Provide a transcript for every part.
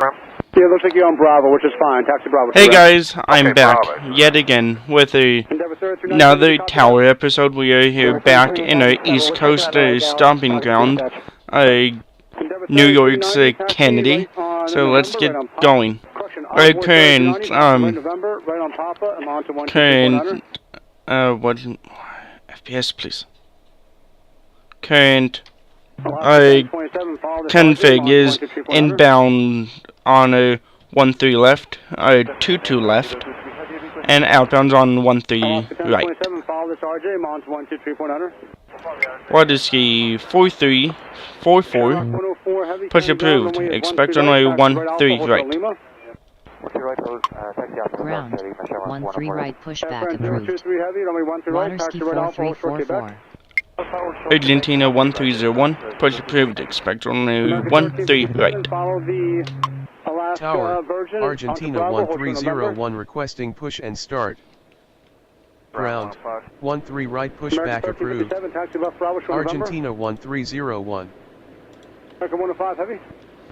Yeah, looks like you're on Bravo, which is fine. Taxi Bravo. Hey guys, I'm back Bravo. yet again with another tower episode. We are here back in our East Coast stomping ground, New York's Kennedy. So let's get going. Our current what FPS please? Current config is inbound on a 1-3 left, 2-2 left, and outbound's on 1-3 right. What is the 4-3-4-4? Push approved. Expect runway 1-3 right. Ground 1-3 right pushback approved. Waterski 4344. Argentina 1301. Push approved. Expect runway 1-3 right. Tower, Argentina 1301 requesting push and start. Ground, 13 right pushback approved. Argentina 1301. American 105 heavy.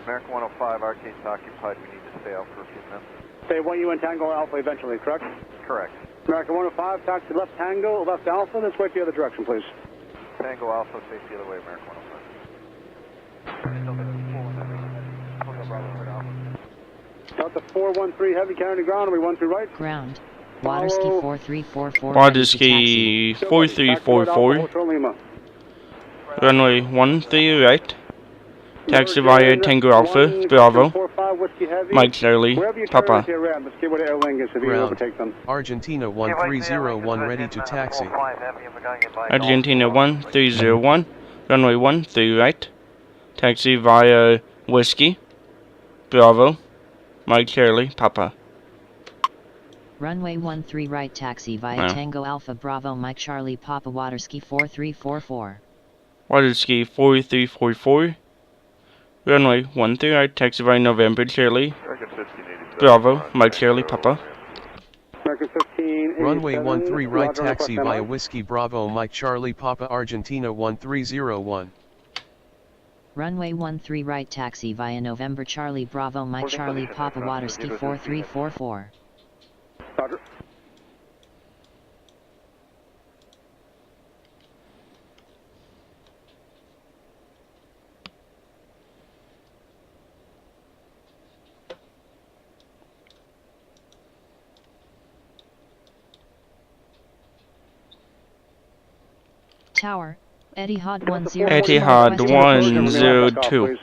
American 105, arcade's occupied. We need to stay out for a few minutes. Say 1 UN Tango Alpha eventually, correct? Correct. American 105, taxi left Tango, left Alpha, let's wait the other direction, please. Tango Alpha, face the other way, American 105. Delta 413 heavy, carrying the ground, we 1-3 right. Ground. Waterski 4344. Waterski 4344. Runway 13 right. Taxi via Tango Alpha, Bravo. Mike Charlie, Papa. Ground, Argentina 1301 ready to taxi. Argentina 1301. Runway 13 right. Taxi via Whiskey, Bravo. Mike Charlie, Papa. Runway 13 right taxi via Tango Alpha Bravo Mike Charlie Papa Waterski 4344. Waterski 4344. Runway 13 right taxi via November Charlie, Bravo Mike Charlie Papa. Runway 13 right taxi via Whiskey Bravo Mike Charlie Papa Argentina 1301. Runway 13 right taxi via November Charlie Bravo Mike Charlie Papa Waterski 4344. Roger. Tower, Etihad 102. Etihad 102.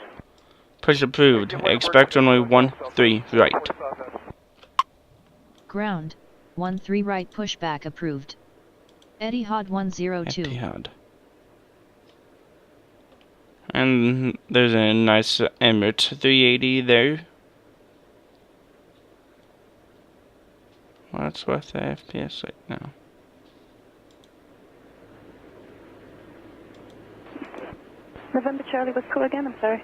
Push approved. Expect runway 13 right. Ground, 13 right pushback approved. Etihad 102. Etihad. And there's a nice Emirates 380 there. What's with the FPS right now? November Charlie was cool again, I'm sorry.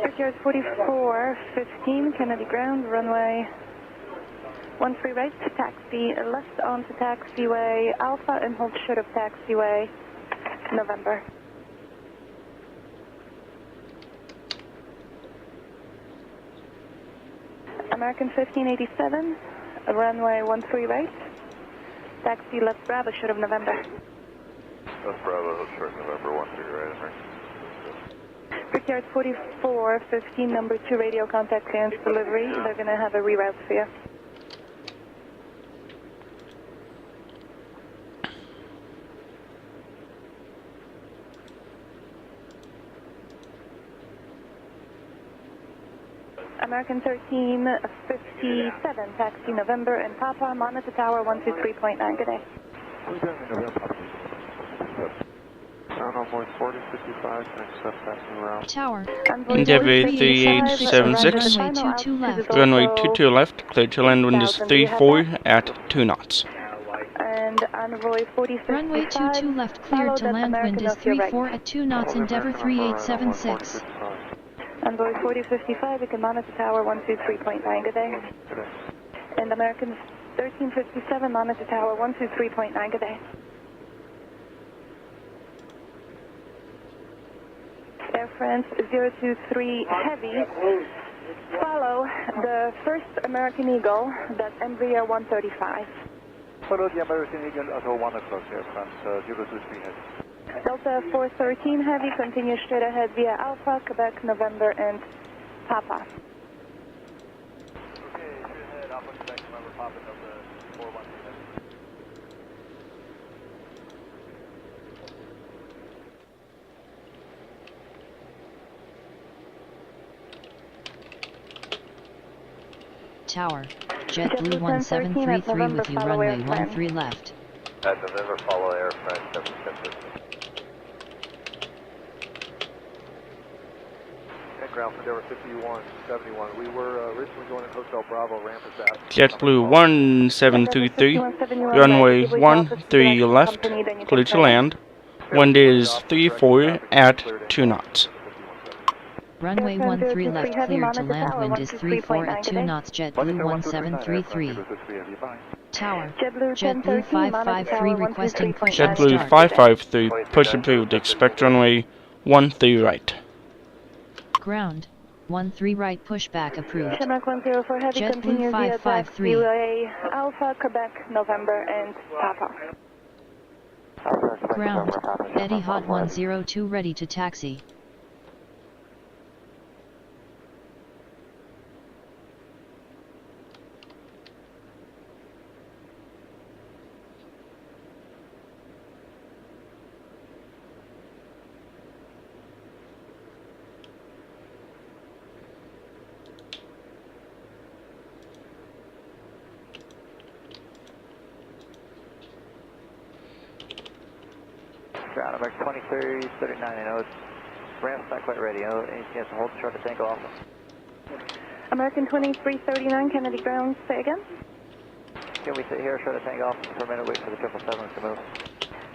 Picture 4415, Kennedy Ground, runway 13 right, taxi left onto taxiway Alpha and hold short of taxiway November. American 1587, runway 13 right. Taxi left Bravo, short of November. Left Bravo, short November, 13 right, American. Brickyard 4415, number 2 radio contact clearance delivery. They're going to have a reroute for you. American 1357, taxi November and Papa, monitor tower 123.9, good day. Tower, Endeavour 3876. Runway 22 left. Clear to land wind is 34 at 2 knots. And Envoy 4055. Runway 22 left cleared to land wind is 34 at 2 knots. Endeavour 3876. Envoy 4055, you can monitor tower 123.9, good day. And American 1357, monitor tower 123.9, good day. Air France 023 Heavy. Follow the first American Eagle, that's Embraer 135. Follow the American Eagle at 1 o'clock, Air France 023 Heavy. Delta 413 Heavy, continue straight ahead via Alpha, Quebec, November, and Papa. Okay, straight ahead, Alpha, Quebec, November, Papa, Delta 413 Heavy. Tower, JetBlue 1733 with you, runway 13 left. At November, follow Air France 777. And ground for Denver 5171. We were originally going at Hotel Bravo, ramp is out. JetBlue 1733, runway 13 left, clear to land. Wind is 34 at 2 knots. Runway 13 left, cleared to land. Wind is 34 at 2 knots. JetBlue 1733. Tower, JetBlue 553 requesting push and JetBlue start. 553, push approved. Expect runway 13 right. Ground, 13 right, pushback approved. Shamrock 104 Heavy, JetBlue continue via 553. taxiway Alpha, Quebec, November, and Papa. Ground, Eddie Hot 102 ready to taxi. Ground, American 2339, I know it's ramp's not quite ready. Any chance to hold short to tango Alpha? American 2339, Kennedy ground, say again. Can we sit here, short to tango Alpha for a minute, wait for the 777 to move?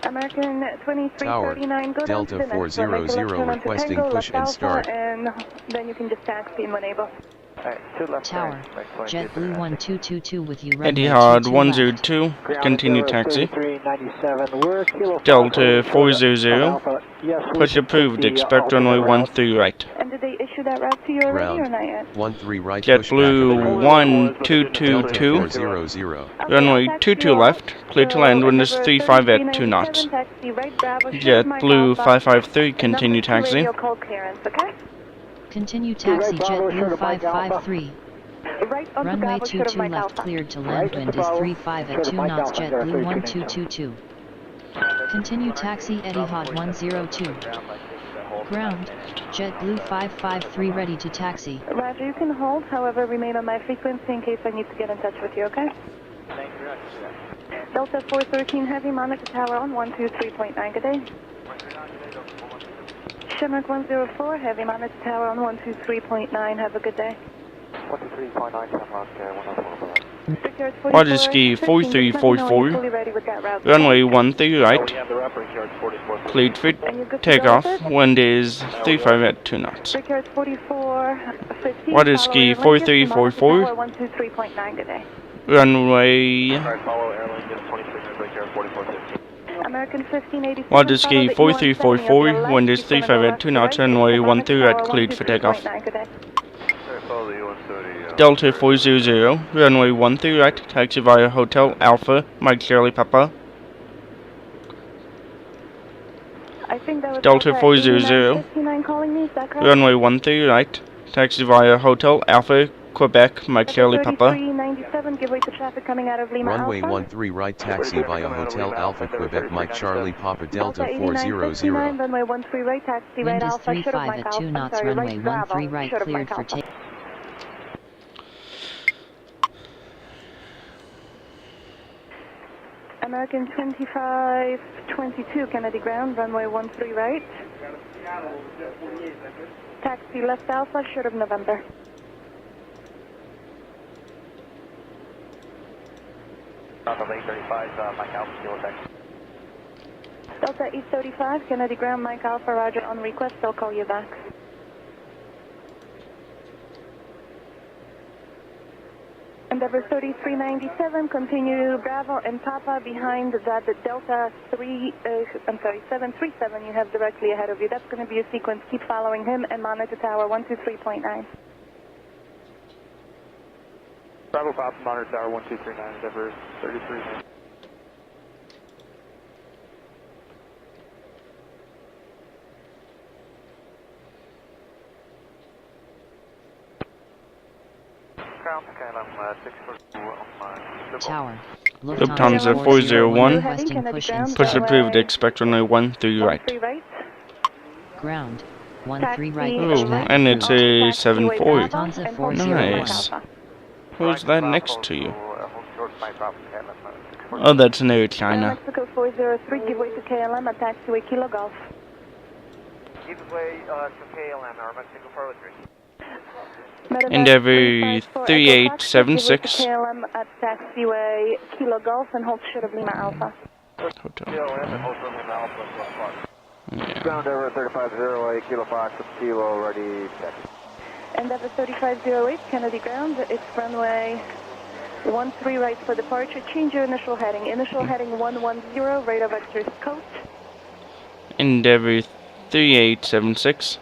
American 2339, go down to Delta the next one, make a 400 left turn onto requesting Tango, push left and Alpha, start. and then you can just taxi in when able. Alright, 2 left Tower, turns, American JetBlue 2339. 1222 with you, runway Etihad 22 left. 102, continue taxi. Delta 400, push approved. Expect runway 13 right. And did they issue that route to you already or Ground, not yet? 13 right, JetBlue pushback 1222, 400. runway 22 left, clear to land. Wind is 35 at 2 knots. JetBlue 553, continue taxi. Continue taxi, JetBlue 553. Runway 22 left, cleared to land. Wind is 35 at 2 knots. JetBlue 1222. Continue taxi, Etihad 102. Ground, JetBlue 553 ready to taxi. Roger, you can hold, however, remain on my frequency in case I need to get in touch with you, okay? Thank you very much. Delta 413 Heavy, monitor tower on 123.9, good day. Shamrock 104 Heavy, monitor tower on 123.9, have a good day. 123.9, Shamrock 104. Water ski 4344, runway 13 right, cleared for takeoff. Wind is 35 at 2 knots. Water ski 4344, runway Water ski 4344, wind is 35 at 2 knots, runway 13 right, cleared for takeoff. Delta 400, runway 13 right, taxi via Hotel Alpha, Mike Charlie Papa. Delta 400, runway 13 right, taxi via Hotel Alpha, Quebec, Mike Charlie Papa. Runway 13 right, taxi via Hotel Alpha, Quebec, Mike Charlie Papa, Delta 400. Wind is 35 at 2 knots, runway 13 right, cleared for take. American 2522 Kennedy ground, runway 13 right. Taxi left Alpha, short of November. Delta 835, Mike Alpha, Kilo taxi. Delta 835 Kennedy ground, Mike Alpha, roger, on request, I'll call you back. Endeavor 3397, continue Bravo and Papa behind that Delta 737 you have directly ahead of you. That's going to be a sequence. Keep following him and monitor tower 123.9. Bravo Papa, monitor tower 1239, Endeavor 33. Tower. Lufthansa 401. Push approved, expect runway 13 right. Ground. 13 right. Oh, and it's a 74. Lufthansa 401. Nice. Who's that next to you? Oh, that's Air China. Mexico 403, give way to KLM at taxiway Kilo Golf. Give way to KLM, our Mexico 403. Endeavor 3876. KLM at taxiway Kilo Golf and hold short of Lima Alpha. Hotel. Yeah. Ground over 3508, Kilo Fox, Kilo, ready, check. Endeavor 3508, Kennedy ground, it's runway 13 right for departure. Change your initial heading. Initial heading 110, radar vectors coast. Endeavor 3876.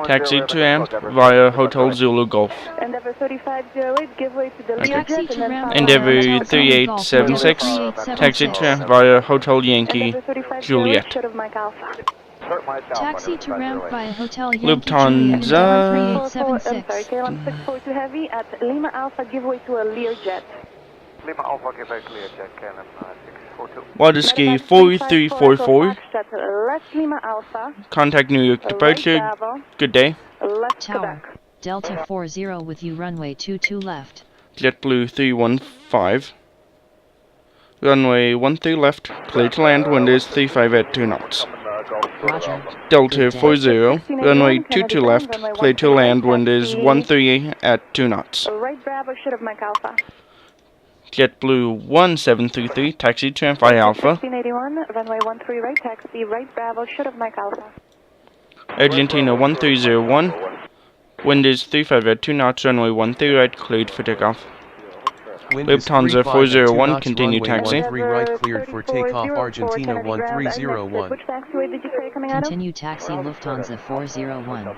Taxi to ramp via Hotel Zulu Golf. Endeavor 3508, give way to the Learjet and then Endeavor 3876. Taxi to ramp via Hotel Yankee Juliet. Taxi to ramp via Hotel Yankee Lufthansa. 3876. KLM 642 Heavy at Lima Alpha, give way to a Learjet. Lima Alpha, give way Learjet, KLM 642. Water ski 4344. Left Lima Alpha. Contact New York departure. Good day. Tower. Delta 40 with you, runway 22 left. JetBlue 315. Runway 13 left. Clear to land. Wind is 35 at 2 knots. Roger. Delta 40. Runway 22 left. Clear to land. Wind is 13 at 2 knots. Right Bravo, should have Mike Alpha. JetBlue 1733. Taxi to ramp via Alpha. 1681, runway 13 right, taxi right Bravo, should have Mike Alpha. Argentina 1301. Wind is 35 at 2 knots. Runway 13 right. Cleared for takeoff. Lufthansa 401, continue taxi. 13 right cleared for takeoff, Argentina 1301. Which taxiway did you say coming out of? Continue taxi Lufthansa 401.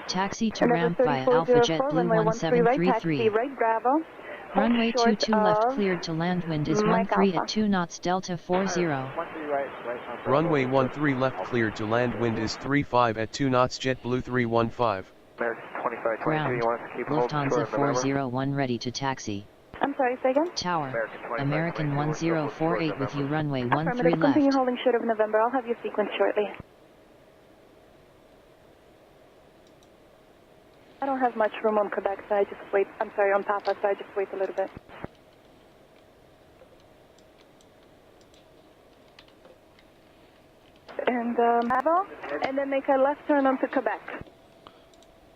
Taxi to ramp via Alpha JetBlue 1733. Right Bravo. Runway 22 left cleared to land, wind is 13 at 2 knots, Delta 40. Runway 13 left cleared to land, wind is 35 at 2 knots, JetBlue 315. Ground. Lufthansa 401 ready to taxi. I'm sorry, say again? Tower. American 1048 with you, runway 13 left. Continue holding short of November. I'll have your sequence shortly. I don't have much room on Quebec, so I just wait. I'm sorry, on Papa, so I just wait a little bit. And Bravo, and then make a left turn onto Quebec.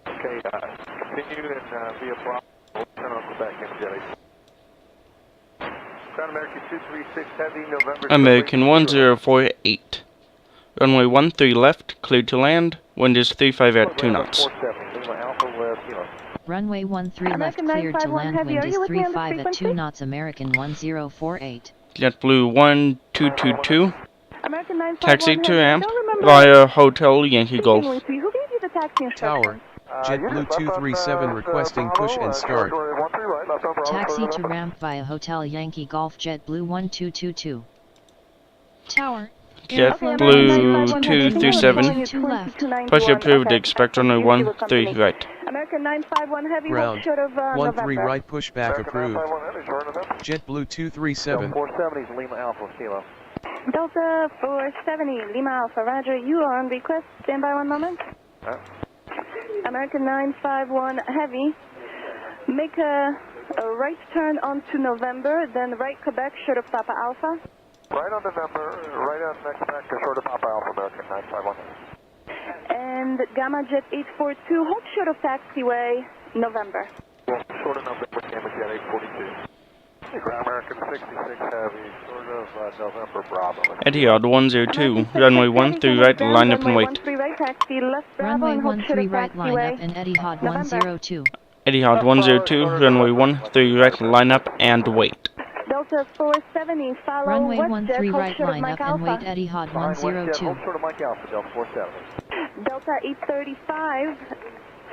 Okay, continue and via Bravo, turn on Quebec and Jelly. Ground American 236 Heavy, November. American 1048. Runway 13 left, cleared to land. Wind is 35 at 2 knots. Runway 13 left cleared to land, wind is 35 at 2 knots, American 1048. JetBlue 1222. Taxi to ramp Remember. via Hotel Yankee Golf. Who gave you the taxi instructions? Tower. JetBlue 237 requesting push and start. Taxi to ramp via Hotel Yankee Golf, JetBlue 1222. Tower. JetBlue 237. 2 left. Push approved, expect runway 13 right. American 951 Heavy, Ground. short of 13 November. right pushback approved. JetBlue 237. 470 Lima Alpha, Kilo. Delta 470 Lima Alpha, Roger. You are on request. Stand by 1 moment. American 951 Heavy. Make a right turn onto November, then right Quebec, short of Papa Alpha. Right on November, right on next back, short of Papa Alpha, American 951. And Gamma Jet 842, hold short of taxiway, November. Short of November, Gamma Jet 842. Ground American 66 Heavy, short of November, Bravo. Etihad 102. Runway 13 right, line up and wait. Runway 13 right, taxi left Bravo, Runway and hold short 13 of right, line taxiway, up and Etihad November. 102. Etihad 102, runway 13 right, line up and wait. Delta 470, follow Runway WestJet, 13 hold right, short of line Mike up and wait. Alpha. Etihad Hold 102. short of Mike Alpha, Delta 470. Delta 835,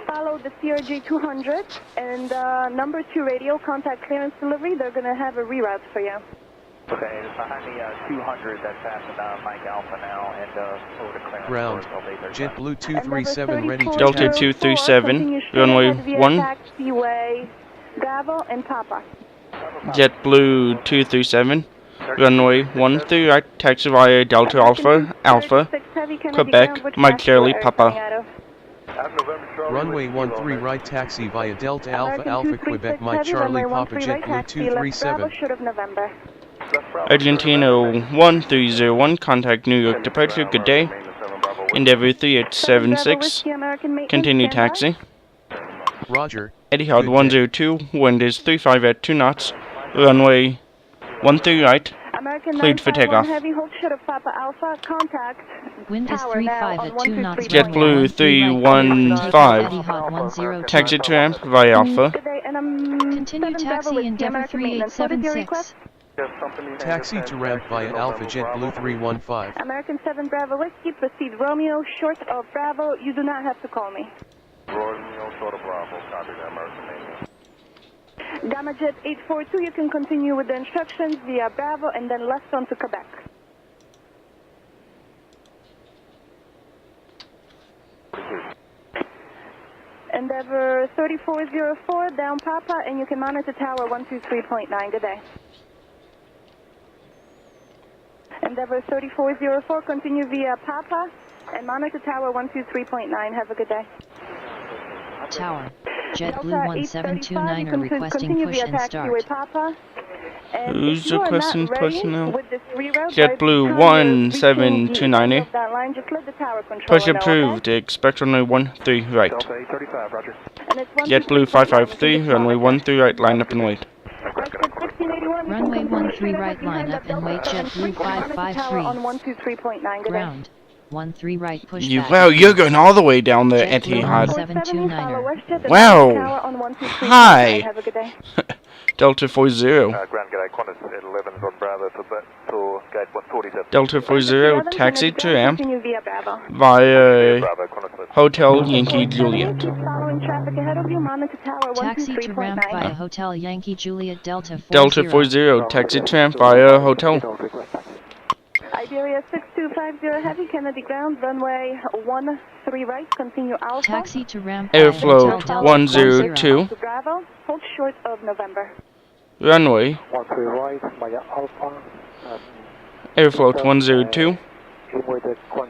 follow the CRJ 200 and number 2 radio, contact clearance delivery. They're going to have a reroute for you. Okay, it's behind me 200 that's passing Mike Alpha now and over to clearance. Ground. JetBlue 237 ready to Delta taxi. 237, runway 1. Taxiway, Bravo and Papa. JetBlue 237, runway 13 right, taxi via Delta Alpha, Alpha, Quebec, Mike Charlie, Papa. Runway 13 right, taxi via Delta Alpha, Alpha, Quebec, Mike Charlie, Papa, JetBlue 237. Argentina 1301, contact New York departure, good day. Endeavour 3876, continue taxi. Roger. Etihad 102, wind is 35 at 2 knots, runway 13 right, cleared for takeoff. Wind is 35 at 2 knots. JetBlue 315, taxi to ramp via Alpha. Continue taxi Endeavour 3876. Taxi to ramp via Alpha, JetBlue 315. American 7 Bravo Whiskey, proceed Romeo, short of Bravo. You do not have to call me. Romeo, short of Bravo, copy that, American Navy. Damajet 842, you can continue with the instructions via Bravo and then left onto Quebec. Endeavour 3404, down Papa, and you can monitor tower 123.9. Good day. Endeavour 3404, continue via Papa and monitor tower 123.9. Have a good day. Tower. JetBlue 1729 are requesting push and start. Who's requesting push now? JetBlue 1729. Push approved. Expect runway 13 right. JetBlue 553, runway 13 right, line up and wait. Runway 13 right, line up and wait. JetBlue 553. Ground. 13 right, push back. Wow, you're going all the way down there, Etihad. 1729er. Wow. Hi. Have a good day. Delta 40. Grand G'day, Qantas 11 on Bravo for gate 147. Delta 40, taxi to ramp Continue via Bravo. via Bravo, Qantas. Hotel Yankee Juliet. Following traffic ahead of you, monitor tower Taxi to ramp 123.9. via Hotel Yankee Juliet Delta 40. Delta 40, taxi to ramp via hotel. Iberia 6250 heavy, Kennedy ground, runway 13 right, continue Alpha. Taxi to ramp via Airflow Hotel Delta 102, To Bravo, hold short of November. runway. 13 right, via Alpha. Airflow 102,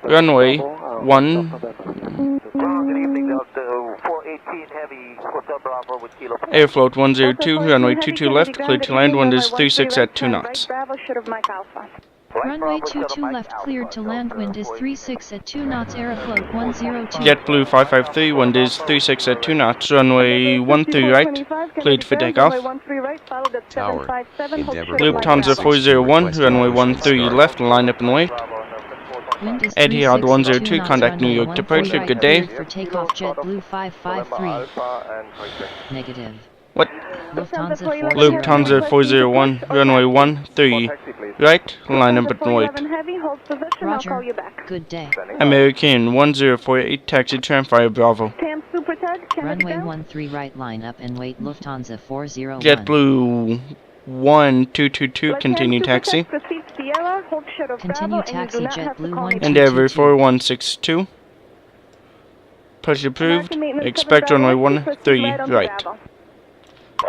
runway 1. Good evening, Delta 418 heavy, Hotel Bravo with Kilo. Airflow 102, runway 22 left, cleared to land, wind is 36 at 2 knots. Bravo, short of Mike Alpha. Runway 22 left, cleared to land, wind is 36 at 2 knots. Aeroflot 102. JetBlue 553, wind is 36 at 2 knots, runway 13 right, cleared for takeoff. Tower. Endeavour Lufthansa 401, runway 13 left, line up and wait. Wind is Etihad 36 102, knots, contact New runway York 13 departure, right, good day. cleared for takeoff. JetBlue 553. Negative. What? Lufthansa 401. Lufthansa 401, runway 13 right, line up and wait. Roger. Good day. American 1048, taxi tram via Bravo. Runway 13 right, line up and wait. Lufthansa 401. JetBlue 1222, continue taxi. Continue taxi JetBlue 1222. Endeavour 4162. Push approved. Expect runway 13 right.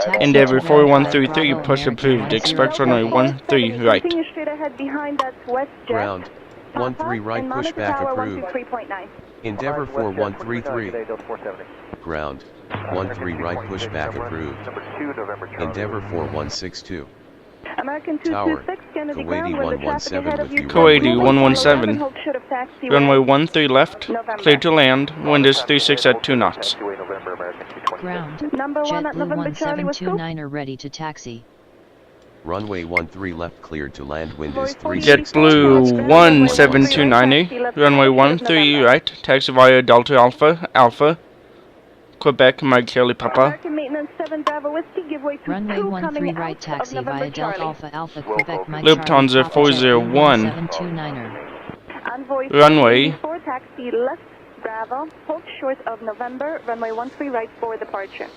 Taxi Endeavour to 4133, Bravo, push American approved. Expect runway 13 right. Continue straight ahead behind that WestJet. Ground. 13 right, push back approved. Endeavour 4133. Ground. 13 right, push back approved. Endeavour 4162. American Tower. 226, Kennedy Kuwaiti ground, with the traffic 117 ahead of with you. you. Kuwaiti 117. Hold short of taxiway. Runway 13 left, clear to land, wind is 36 at 2 knots. Ground. Number 1 at JetBlue November Charlie with scoop. 1729 are ready to taxi. Runway 13 left, cleared to land, wind is 3. JetBlue 1729, runway 13 right, taxi via Delta Alpha, Alpha, Quebec, Mike Charlie Papa. American maintenance 7 Bravo Whiskey, give way to Runway 2 13 coming right out taxi of November via Delta Charlie. Alpha Alpha Quebec Mike Lufthansa Charlie 401. 729er. Envoy Runway 4 taxi left Bravo, hold short of November, runway 13 right for departure.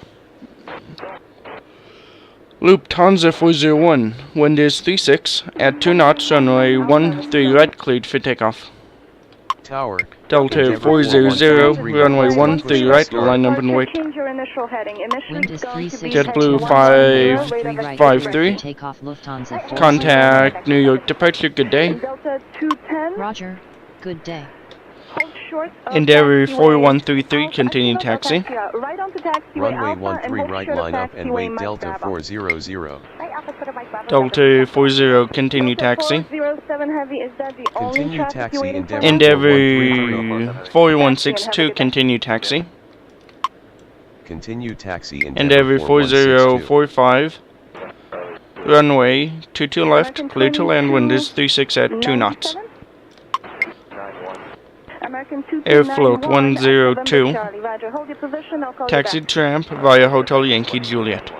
Lufthansa 401. Wind is 36 at 2 knots. Runway 13 right, cleared for takeoff. Tower. Delta 400. Runway 13 right. Line number and wait. Change your initial heading. Initially Wind is going to be JetBlue 5 553. Takeoff Lufthansa 40. Contact New York departure. Good day. Delta 210. Roger. Good day. Hold short of Endeavour taxiway 4133. Alpha, Continue Alpha, taxi. Right onto taxiway Runway Alpha, 13 and right, hold short of line up and taxiway wait Mike Delta Bravo. 400. Right, Alpha, short of Mike Bravo. Delta 40. Continue Delta taxi. 407 Heavy, is that the only Continue traffic taxi you're waiting for? Endeavour 4162. Continue taxi. Continue taxi Endeavour 4162. 4045. Runway 22 left. Clear to land. Wind is 36 at 2 knots. American 229, Airfloat 102. Charlie, Roger. Hold your position, I'll call Taxi you back. tramp via Hotel Yankee Juliet.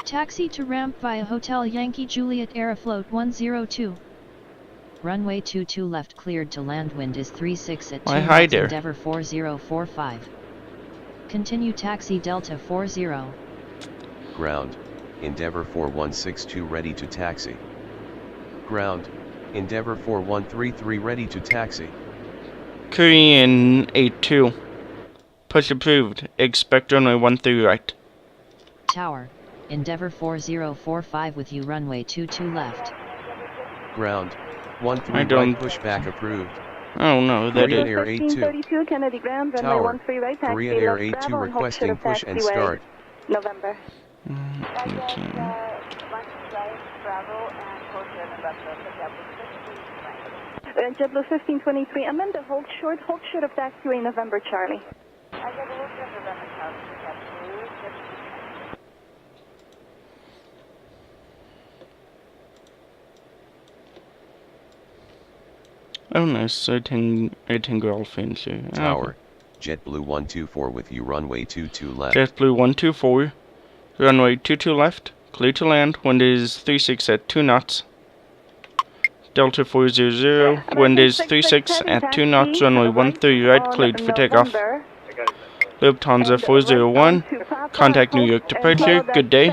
Taxi to ramp via Hotel Yankee Juliet Aeroflot 102. Runway 22 left cleared to land. Wind is 36 at 2 Why, hi knots. there. Endeavour 4045. Continue taxi Delta 40. Ground. Endeavour 4162 ready to taxi. Ground. Endeavour 4133 ready to taxi. Korean 82. Push approved. Expect runway 13 right. Tower. Endeavour 4045 with you. Runway 22 left. Ground. I 13 don't- right pushback approved. Oh no, that Korean is. Air 82. 1532, Kennedy Ground, runway Tower. 13 right, taxi Korean Air left 82 Bravo, and hold requesting short of push and taxiway start. November. 18. JetBlue 1523, Amanda, hold short of taxiway November, Charlie. Oh nice, 18 Golf Fancy. Tower. JetBlue 124 with you runway 22 left. JetBlue 124. Runway 22 left. Clear to land. Wind is 36 at 2 knots. Delta 400. Wind is 36 at 2 knots. Runway 13 right. Cleared for takeoff. Lufthansa 401. Contact New York departure. Good day.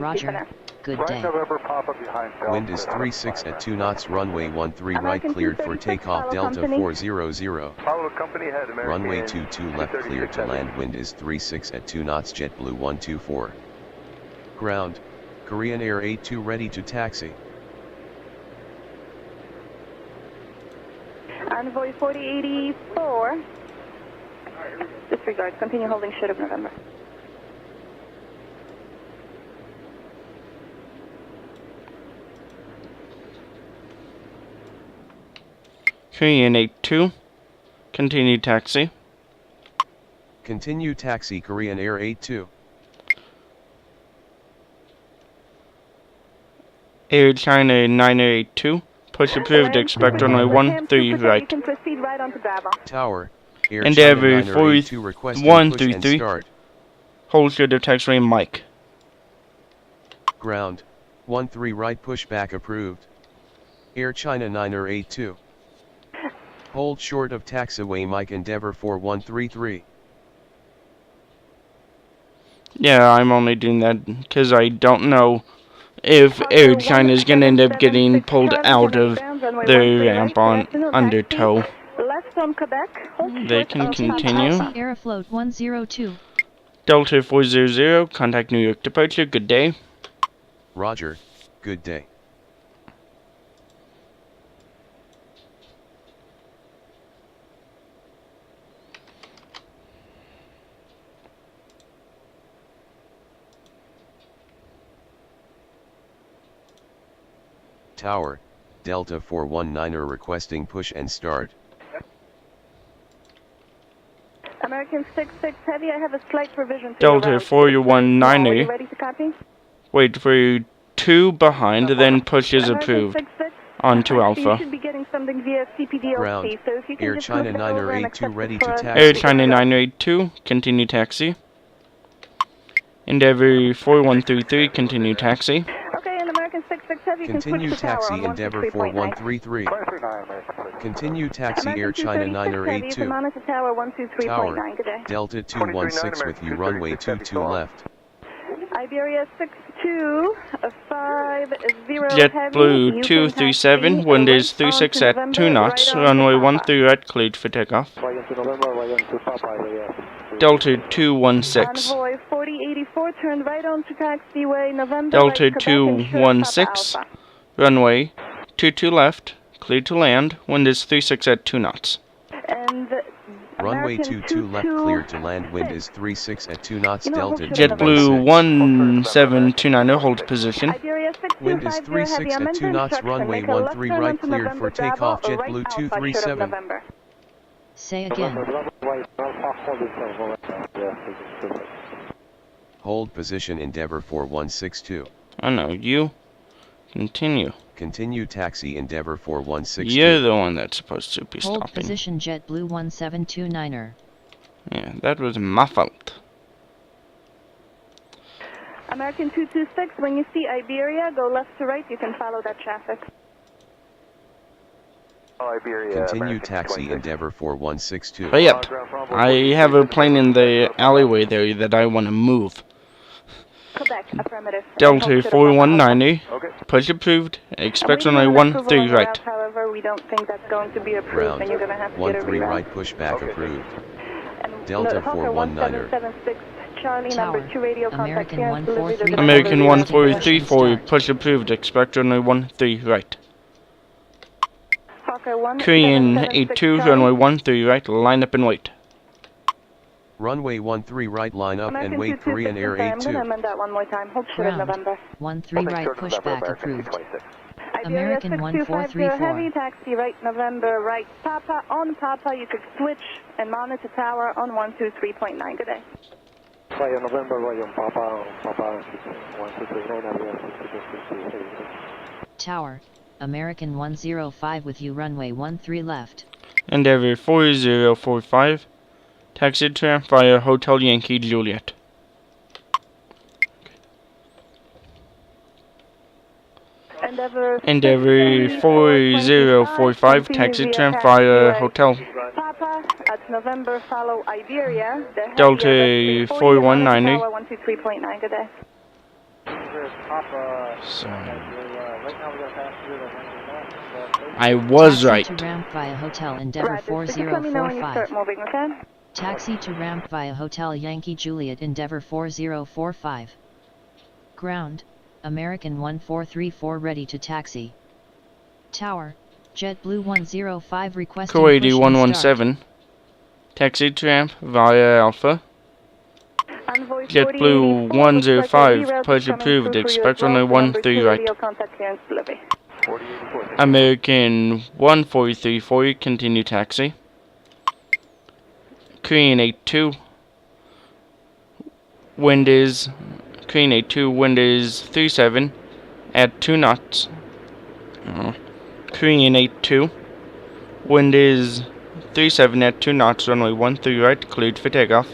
Roger. Good day. Wind is 36 at 2 knots. Runway 13 right cleared for takeoff. Delta 400. Runway 22 left cleared to land. Wind is 36 at 2 knots. JetBlue 124. Ground. Korean Air 82 ready to taxi. Envoy 4084. Disregard. Continue holding short of November. Korean 82. Continue taxi. Continue taxi Korean Air 82. Air China 982. Push approved. Expect runway 13 right. You can proceed right onto Bravo. Tower. Air Endeavour China 982 requesting push 4133. and start. Hold short of taxiway Mike. Ground. 13 right pushback approved. Air China 982. Hold short of taxiway Mike Endeavour 4133. Yeah, I'm only doing that because I don't know if Air China is going to end up getting pulled out of the ramp on undertow. Left from Quebec. They can continue. Taxi Aeroflot 102. Delta 400. Contact New York departure. Good day. Roger. Good day. Tower. Delta 419er requesting push and start. American 66 Heavy, I have a slight revision to Delta your route. 419er. Are you ready to copy? Wait for 2 behind, then push is American approved 66, onto you Alpha. should be getting something via CPDLC, Ground. so if you can Air just China look it over and 982 accept it ready for to us. taxi. Air China 982. Continue taxi. Endeavour 4133, continue taxi. Okay, and American 66 Heavy, you can Continue switch to tower taxi on Endeavour 123.9. 4133. Continue taxi Air American China 236 Heavy, you can 982. monitor tower 123.9. Tower, Good day. Delta 216 with you runway 22 left. Iberia 6250 JetBlue 237, wind is 36 at 2 knots, runway 13 right, cleared for takeoff. Delta 216. Envoy 4084, turn right onto taxiway, November Delta right, Quebec, and Hurs, 216, Papa Alpha. runway 22 left, cleared to land, wind is 36 at 2 knots. And Runway American 22 left, cleared to land, wind is 36 at 2 knots, Delta JetBlue 216. 1729, hold position. Iberia Wind is 6250 36 heavy, at 2 knots, runway 13 right, cleared for takeoff, JetBlue 237. Say again. Hold position Endeavour 4162. I know, you. Continue. Continue taxi Endeavour 4162. You're the one that's supposed to be Hold stopping. position JetBlue 1729er. Yeah, that was my fault. American 226, when you see Iberia, go left to right, you can follow that traffic. Continue taxi Endeavour 4162. But yep, I have a plane in the alleyway there that I want to move. Quebec, affirmative. Delta 4190, push approved, expect runway 13 right. However, we don't think that's going to be approved, Ground, and you're going to have to get a 13 reroute. right, pushback approved. And Delta Hawker 419er. 1776, Charlie Tower, number 2 radio contact American clearance, delivery to 143. the American delivery. 1434, push approved, expect runway 13 right. Hawker 1776, Korean 82, runway 13 right, line up and wait. Runway 13 right, line up American and wait, 226, Korean Air I'm going to 82. amend that one more time. Hold short of Ground. November. 13 right, pushback approved. Iberia American 6250 heavy, taxi right, November right, Papa. On Papa, you could switch and monitor tower on 123.9. Good day. Fire November, right on Papa, 123.9. Tower, American 105 with you runway 13 left. Endeavour 4045, taxi to via Hotel Yankee Juliet. Endeavour 4045, taxi to via Hotel. Papa, at November, follow Iberia. Delta 4190. 123.9. Good day. I was right. Taxi to ramp via Hotel Endeavour Roger. Let me know when you 4045. start moving, okay? Taxi to ramp via Hotel Yankee Juliet Endeavour 4045. Ground, American 1434 ready to taxi. Tower, JetBlue 105 requesting Kuwaiti push and 117, taxi to ramp via Alpha. Envoy JetBlue 4084, 105, push approved, expect runway 13 right. Contact clearance delivery. American 1434, continue taxi. Korean 82, wind is, Korean 82, wind is 37 at 2 knots. Korean 82, wind is 37 at 2 knots, runway 13 right, cleared for takeoff.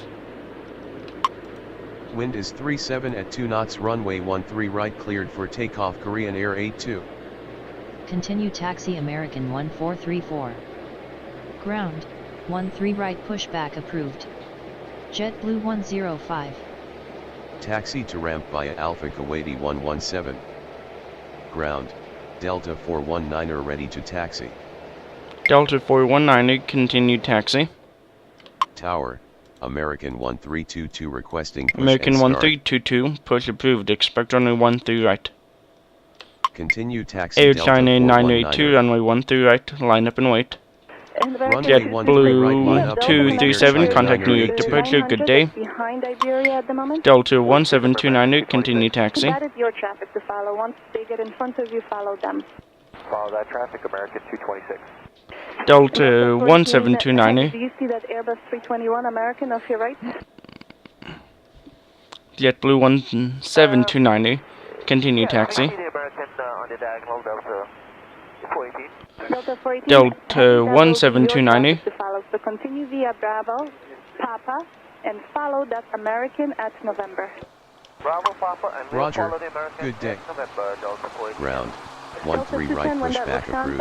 Wind is 37 at 2 knots, runway 13 right, cleared for takeoff, Korean Air 82. Continue taxi American 1434. Ground, 13 right pushback approved. JetBlue 105. Taxi to ramp via Alpha Kuwaiti 117. Ground, Delta 419er ready to taxi. Delta 419, continue taxi. Tower, American 1322 requesting push American and start. 1322, push approved, expect runway 13 right. Continue taxi Air Delta China 419er. 982, runway 13 right, line up and wait. Runway 13 right, line up and wait, Air 237, China contact New York 982. departure, good day. Behind Iberia at the moment. Delta 1729, continue taxi. That is your traffic to follow. Once they get in front of you, follow them. Follow that traffic, American 226. Delta 1729, Do you see that Airbus 321 American off your right? JetBlue 1729, continue taxi. The American on the diagonal, Delta 418. Delta 418. Delta 1729, To follow. So continue via Bravo, Papa, and follow that American at November. Roger, good day. Ground, 13 right pushback approved.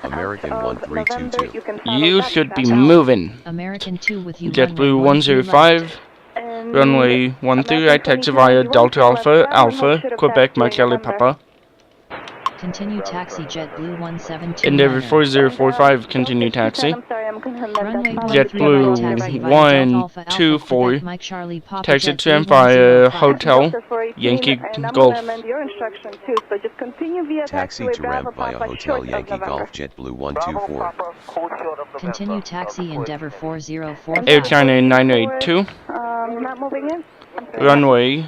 American 1322. You should be moving. American 2 with you. JetBlue 105. Runway 13 right, taxi via Delta Alpha, Alpha, Quebec, Mike Charlie Papa. Continue taxi JetBlue 172. Endeavour 4045, continue taxi. JetBlue 124, taxi to via Hotel, Yankee Golf. Taxi to ramp via Hotel Yankee Golf JetBlue 124. Continue taxi Endeavour 4045. Air China 982. Not moving in. Runway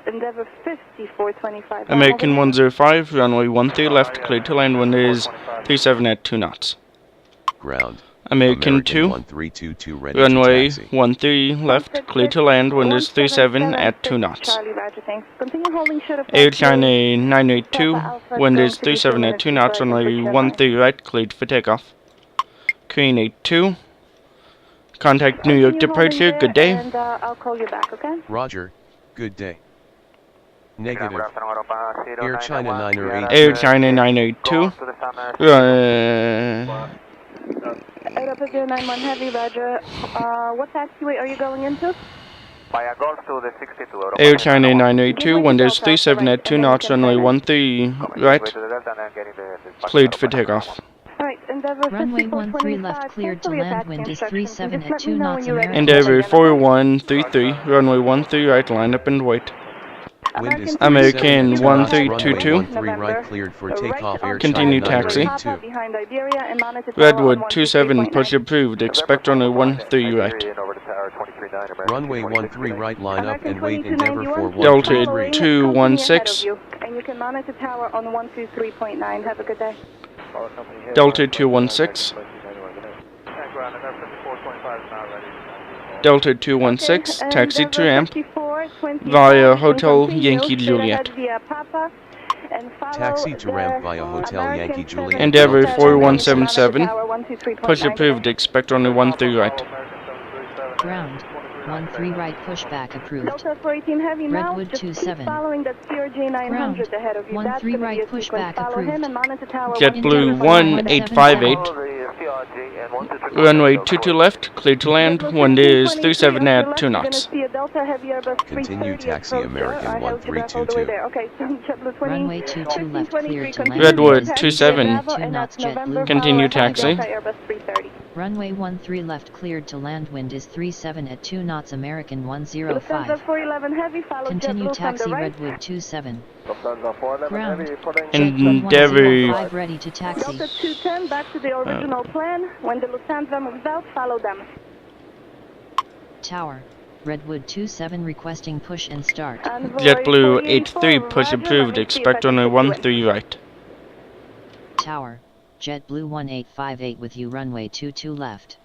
Endeavour 5425. American 105, runway 13 left, clear to land, wind is 37 at 2 knots. Ground. American 2, 1322 ready runway to taxi. 13 left, clear to land, wind is 37 at 2 knots. Air China 982, wind is 37 at 2 knots, runway 13 right, cleared for takeoff. Korean 82, contact New York departure, good day. And I'll call you back, okay? Roger, good day. Negative. Air China 908. Air China 982, Aeroport 91 Heavy, Roger. What taxiway are you going into? Air China 982, wind is 37 at 2 knots, runway 13 right, cleared for takeoff. Alright, Endeavour Runway 13 left cleared to land, wind is 37 at 2 knots. American. Endeavour 4133, runway 13 right, line up and wait. Wind is American 37 knots, 1322. runway 13 right cleared for takeoff. Air Continue China taxi. 982. Redwood 27, push approved, expect runway 13 right. Runway 13 right, line up and wait. Endeavour 4123. Delta 216, And you can monitor tower on 123.9. Have a good day. Delta 216, Delta 216, taxi to ramp via Hotel Yankee Juliet. Taxi to ramp via Hotel Yankee Juliet. Endeavour 4177, push approved, expect runway 13 right. Ground 13 right, pushback approved. Delta 418 Heavy now, Redwood just keep 27. following that CRJ 900 ahead of you. 13 right, pushback approved. JetBlue 1858, runway 22 left, clear to land, wind is 37 at 2 knots. Continue taxi American 1322. Runway 22 left cleared to land. Redwood wind is 27, 2 knots JetBlue. continue taxi. Runway 13 left cleared to land, wind is 37 at 2 knots. American 105. Continue taxi Redwood 27. Ground. Endeavour 5 ready to taxi. Delta 210 back to the original plan. When the Lufthansa moves out, follow them. Tower. Redwood 27 requesting push and start. JetBlue 83, push approved, expect runway 13 right. Tower. JetBlue 1858 with you, runway 22 left.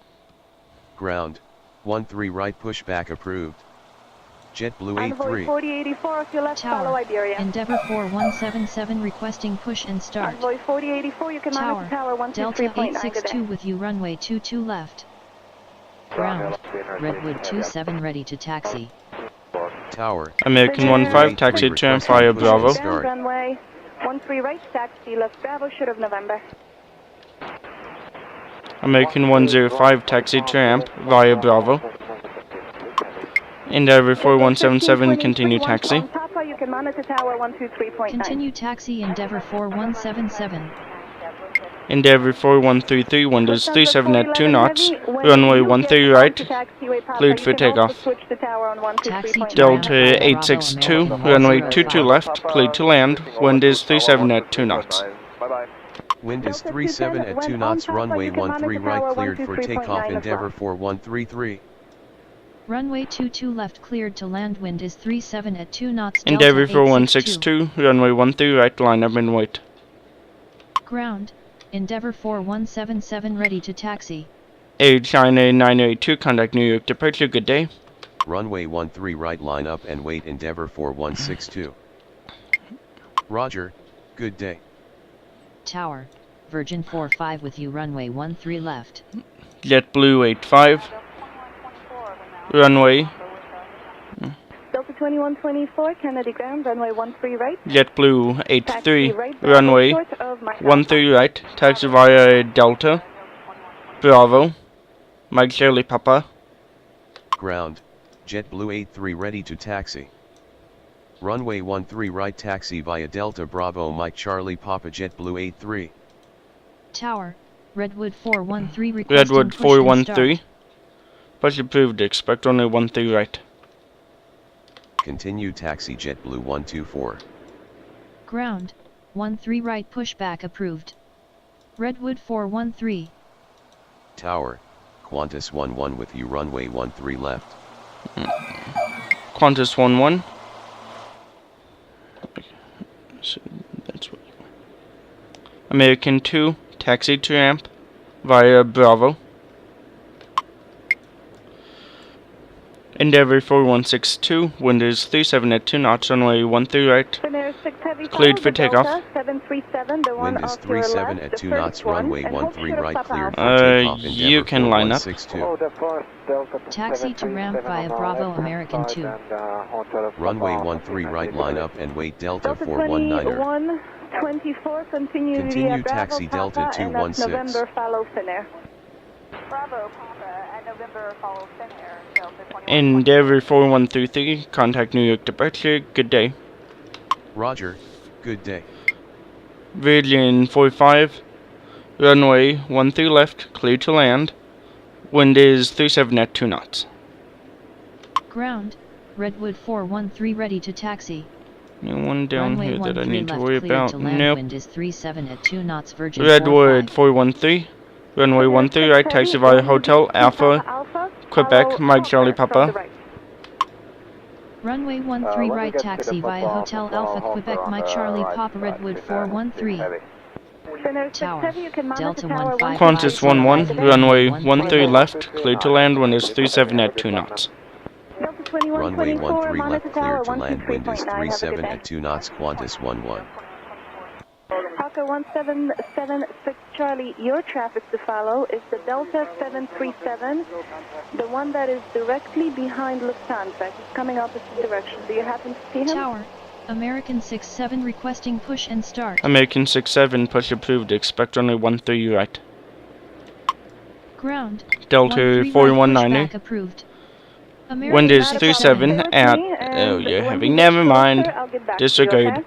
Ground. 13 right, pushback approved. JetBlue Envoy 83. 4084 if you left, follow Tower. Iberia. Endeavour 4177 requesting push and start. Envoy 4084, you can monitor tower Delta 123.9 862 today. with you, runway 22 left. Ground. Redwood 27 ready to taxi. Tower. American 15, taxi to ramp via Bravo. Down runway 13 right, taxi left Bravo, should of November. American 105, taxi to ramp via Bravo. Endeavour 4177, continue taxi. Papa, you can monitor tower 123.9. Continue taxi Endeavour 4177. Endeavour 4133, wind is 37 at 2 knots, runway 13 right, cleared for takeoff. Taxi to Delta 862, runway 22 left, cleared to land, wind is 37 at 2 knots. Wind is 37 at 2 knots. Runway 13 right, cleared for takeoff. Endeavour 4133. Runway 22 left cleared to land, wind is 37 at 2 knots. Endeavour Delta 862. 4162, runway 13 right, line up and wait. Ground. Endeavour 4177 ready to taxi. Air China 982, contact New York departure, good day. Runway 13 right, line up and wait. Endeavour 4162. Roger, good day. Tower. Virgin 45 with you, runway 13 left. JetBlue 85, runway Delta 2124, Kennedy ground, runway 13 right. JetBlue 83, right, runway short of Mike 13 right, taxi via Delta, Bravo, Mike Charlie Papa. Ground, JetBlue 83 ready to taxi. Runway 13 right, taxi via Delta Bravo Mike Charlie Papa JetBlue 83. Tower, Redwood 413 requesting Redwood push and 413. start. Push approved, expect only 13 right. Continue taxi JetBlue 124. Ground, 13 right pushback approved. Redwood 413. Tower, Qantas 11 with you runway 13 left. Qantas 11. So that's what. American 2, taxi to ramp via Bravo. Endeavour 4162, wind is 37 at 2 knots, runway 13 right. Cleared for takeoff. Wind is 37 at 2 knots, runway 13 right, cleared for takeoff. You can line up. Taxi to ramp via Bravo American 2. Runway 13 right, line up and wait Delta 419er. 24, Continue taxi Delta 216. November, follow Finnair. Bravo, Papa, and November, follow Finnair. Endeavour 4133, contact New York departure, good day. Roger, good day. Virgin 45, runway 13 left, clear to land. Wind is 37 at 2 knots. Ground, Redwood 413 ready to taxi. Anyone down Runway here that I 13 need to left, worry cleared about? to land, Nope. wind is 37 at 2 knots, Virgin Redwood 45. 413, runway 13 right, taxi via Hotel Alpha, Quebec, Mike Charlie Papa. Runway 13 right, taxi via Hotel Alpha, Quebec, Mike Charlie Papa, Redwood 413. Tower, Delta 15. Qantas 11, runway 13 left, clear to land, wind is 37 at 2 knots. Runway 13 left, clear to land, wind is 37 at 2 knots, Qantas 11. Hawker 1776 Charlie, your traffic to follow is the Delta 737, the one that is directly behind Lufthansa. He's coming opposite direction. Do you happen to see him? Tower, American 67 requesting push and start. American 67, push approved, expect only 13 right. Ground, Delta 13 right, 419er. pushback approved. Wind is 37 at, oh you're having, never mind, disregard.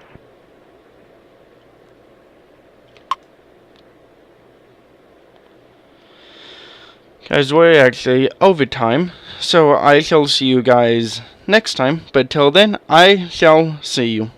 Guys, we're actually over time, so I shall see you guys next time, but till then, I shall see you.